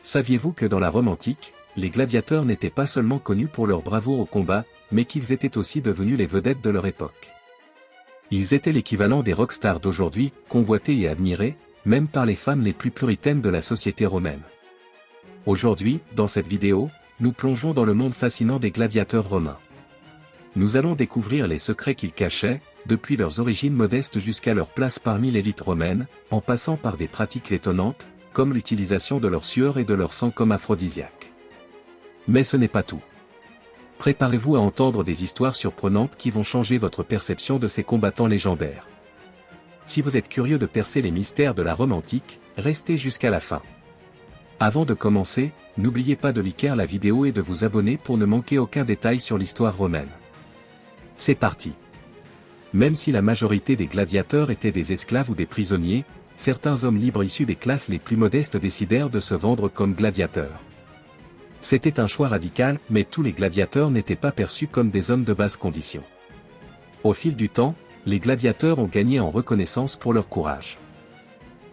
Saviez-vous que dans la Rome antique, les gladiateurs n'étaient pas seulement connus pour leur bravoure au combat, mais qu'ils étaient aussi devenus les vedettes de leur époque. Ils étaient l'équivalent des rockstars d'aujourd'hui, convoités et admirés, même par les femmes les plus puritaines de la société romaine. Aujourd'hui, dans cette vidéo, nous plongeons dans le monde fascinant des gladiateurs romains. Nous allons découvrir les secrets qu'ils cachaient, depuis leurs origines modestes jusqu'à leur place parmi l'élite romaine, en passant par des pratiques étonnantes, comme l'utilisation de leur sueur et de leur sang comme aphrodisiaque. Mais ce n'est pas tout. Préparez-vous à entendre des histoires surprenantes qui vont changer votre perception de ces combattants légendaires. Si vous êtes curieux de percer les mystères de la Rome antique, restez jusqu'à la fin. Avant de commencer, n'oubliez pas de liker la vidéo et de vous abonner pour ne manquer aucun détail sur l'histoire romaine. C'est parti. Même si la majorité des gladiateurs étaient des esclaves ou des prisonniers, certains hommes libres issus des classes les plus modestes décidèrent de se vendre comme gladiateurs. C'était un choix radical, mais tous les gladiateurs n'étaient pas perçus comme des hommes de basse condition. Au fil du temps, les gladiateurs ont gagné en reconnaissance pour leur courage.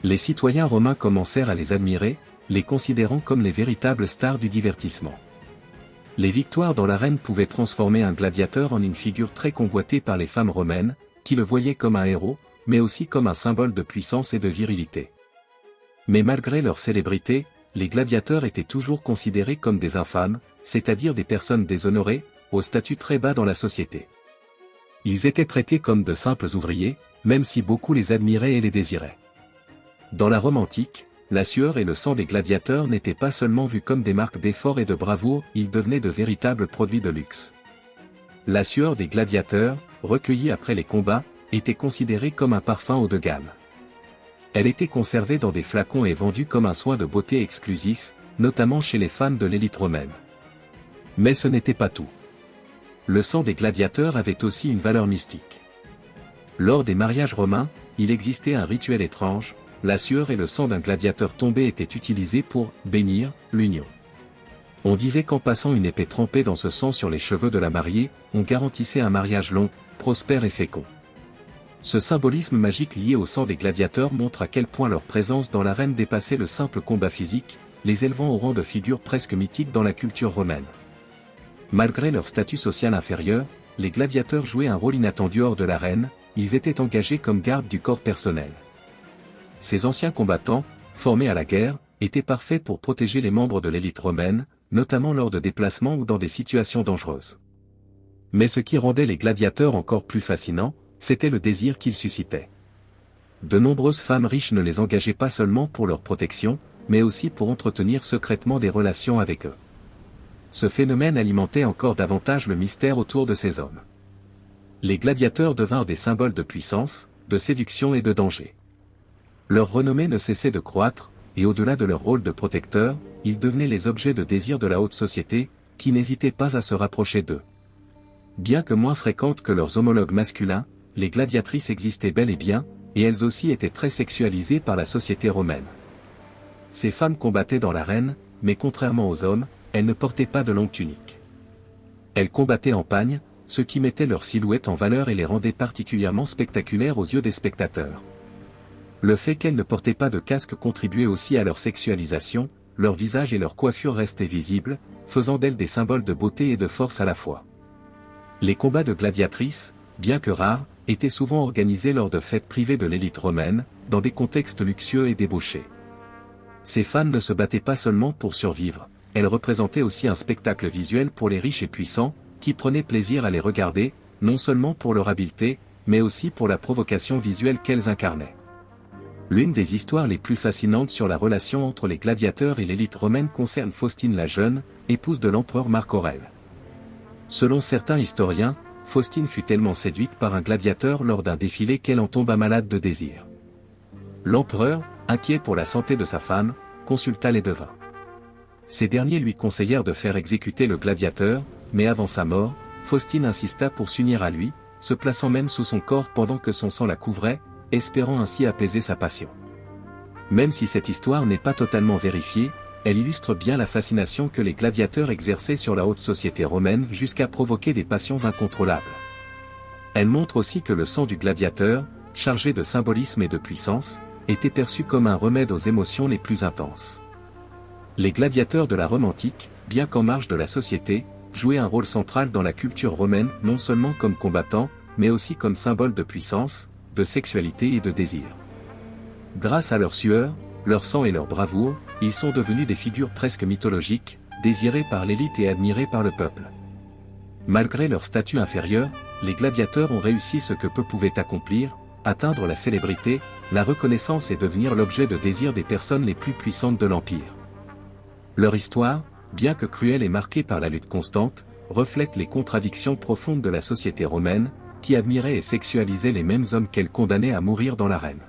Les citoyens romains commencèrent à les admirer, les considérant comme les véritables stars du divertissement. Les victoires dans l'arène pouvaient transformer un gladiateur en une figure très convoitée par les femmes romaines, qui le voyaient comme un héros, mais aussi comme un symbole de puissance et de virilité. Mais malgré leur célébrité, les gladiateurs étaient toujours considérés comme des infâmes, c'est-à-dire des personnes déshonorées, au statut très bas dans la société. Ils étaient traités comme de simples ouvriers, même si beaucoup les admiraient et les désiraient. Dans la Rome antique, la sueur et le sang des gladiateurs n'étaient pas seulement vus comme des marques d'effort et de bravoure, ils devenaient de véritables produits de luxe. La sueur des gladiateurs, recueillie après les combats, était considérée comme un parfum haut de gamme. Elle était conservée dans des flacons et vendue comme un soin de beauté exclusif, notamment chez les femmes de l'élite romaine. Mais ce n'était pas tout. Le sang des gladiateurs avait aussi une valeur mystique. Lors des mariages romains, il existait un rituel étrange, la sueur et le sang d'un gladiateur tombé étaient utilisés pour « bénir » l'union. On disait qu'en passant une épée trempée dans ce sang sur les cheveux de la mariée, on garantissait un mariage long, prospère et fécond. Ce symbolisme magique lié au sang des gladiateurs montre à quel point leur présence dans l'arène dépassait le simple combat physique, les élevant au rang de figures presque mythiques dans la culture romaine. Malgré leur statut social inférieur, les gladiateurs jouaient un rôle inattendu hors de l'arène, ils étaient engagés comme gardes du corps personnel. Ces anciens combattants, formés à la guerre, étaient parfaits pour protéger les membres de l'élite romaine, notamment lors de déplacements ou dans des situations dangereuses. Mais ce qui rendait les gladiateurs encore plus fascinants, c'était le désir qu'ils suscitaient. De nombreuses femmes riches ne les engageaient pas seulement pour leur protection, mais aussi pour entretenir secrètement des relations avec eux. Ce phénomène alimentait encore davantage le mystère autour de ces hommes. Les gladiateurs devinrent des symboles de puissance, de séduction et de danger. Leur renommée ne cessait de croître, et au-delà de leur rôle de protecteur, ils devenaient les objets de désir de la haute société, qui n'hésitaient pas à se rapprocher d'eux. Bien que moins fréquentes que leurs homologues masculins, les gladiatrices existaient bel et bien, et elles aussi étaient très sexualisées par la société romaine. Ces femmes combattaient dans l'arène, mais contrairement aux hommes, elles ne portaient pas de longues tuniques. Elles combattaient en pagne, ce qui mettait leur silhouette en valeur et les rendait particulièrement spectaculaires aux yeux des spectateurs. Le fait qu'elles ne portaient pas de casque contribuait aussi à leur sexualisation, leur visage et leur coiffure restaient visibles, faisant d'elles des symboles de beauté et de force à la fois. Les combats de gladiatrices, bien que rares, étaient souvent organisés lors de fêtes privées de l'élite romaine, dans des contextes luxueux et débauchés. Ces femmes ne se battaient pas seulement pour survivre, elles représentaient aussi un spectacle visuel pour les riches et puissants, qui prenaient plaisir à les regarder, non seulement pour leur habileté, mais aussi pour la provocation visuelle qu'elles incarnaient. L'une des histoires les plus fascinantes sur la relation entre les gladiateurs et l'élite romaine concerne Faustine la Jeune, épouse de l'empereur Marc Aurèle. Selon certains historiens, Faustine fut tellement séduite par un gladiateur lors d'un défilé qu'elle en tomba malade de désir. L'empereur, inquiet pour la santé de sa femme, consulta les devins. Ces derniers lui conseillèrent de faire exécuter le gladiateur, mais avant sa mort, Faustine insista pour s'unir à lui, se plaçant même sous son corps pendant que son sang la couvrait, espérant ainsi apaiser sa passion. Même si cette histoire n'est pas totalement vérifiée, elle illustre bien la fascination que les gladiateurs exerçaient sur la haute société romaine jusqu'à provoquer des passions incontrôlables. Elle montre aussi que le sang du gladiateur, chargé de symbolisme et de puissance, était perçu comme un remède aux émotions les plus intenses. Les gladiateurs de la Rome antique, bien qu'en marge de la société, jouaient un rôle central dans la culture romaine non seulement comme combattants, mais aussi comme symbole de puissance, de sexualité et de désir. Grâce à leur sueur, leur sang et leur bravoure, ils sont devenus des figures presque mythologiques, désirées par l'élite et admirées par le peuple. Malgré leur statut inférieur, les gladiateurs ont réussi ce que peu pouvaient accomplir, atteindre la célébrité, la reconnaissance et devenir l'objet de désir des personnes les plus puissantes de l'Empire. Leur histoire, bien que cruelle et marquée par la lutte constante, reflète les contradictions profondes de la société romaine, qui admirait et sexualisait les mêmes hommes qu'elle condamnait à mourir dans l'arène.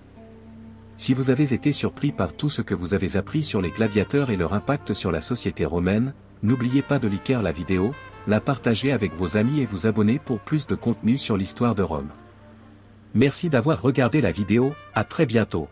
Si vous avez été surpris par tout ce que vous avez appris sur les gladiateurs et leur impact sur la société romaine, n'oubliez pas de liker la vidéo, la partager avec vos amis et vous abonner pour plus de contenu sur l'histoire de Rome. Merci d'avoir regardé la vidéo, à très bientôt.